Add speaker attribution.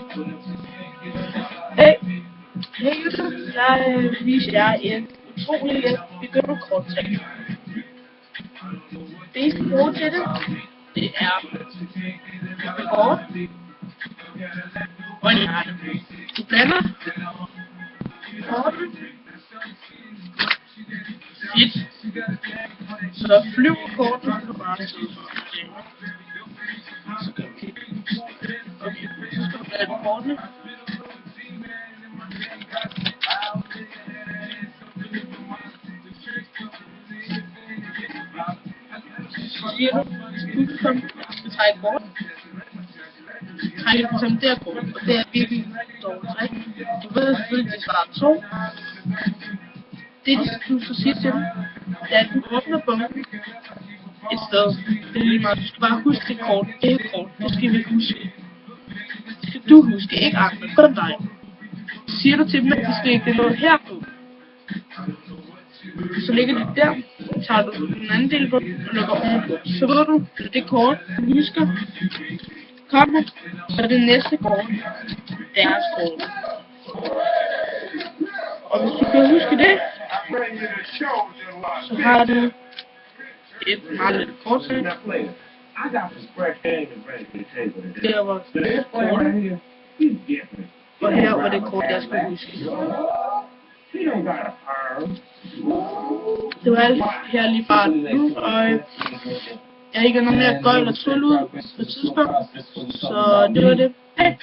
Speaker 1: Hey, YouTube, jeg viser jer en utrolig let begynderkorttrick. Det I skal bruge til det er et kort og en hjerte. Du blander kortet fedt, så flyver kortet og bare sidde for det. Så skal du blande kortene. Så siger du, som skal trække et kort. Trækker du som det her kort, og det er virkelig dårligt træk. Du ved selvfølgelig, at det svarer 2. Det du så siger til dem, det er, at du åbner bunken et sted. Det er lige meget. Du skal bare huske det kort. Det her kort, det skal vi huske. Det skal du huske, ikke andre, kun dig. Så siger du til dem, at de skal ikke noget her på. Så ligger det der, tager du den anden del på og lukker ovenpå. Så ved du, at det kort, du husker, kommer, så er det næste kort, deres kort. Og hvis du kan huske det, så har du et meget lidt kort til. Der var kortet, og her var det kort, jeg skulle huske. Det var alt her lige bare nu, og jeg ikke har noget mere gøjl og tul ud på et tidspunkt, så det var det. Hej!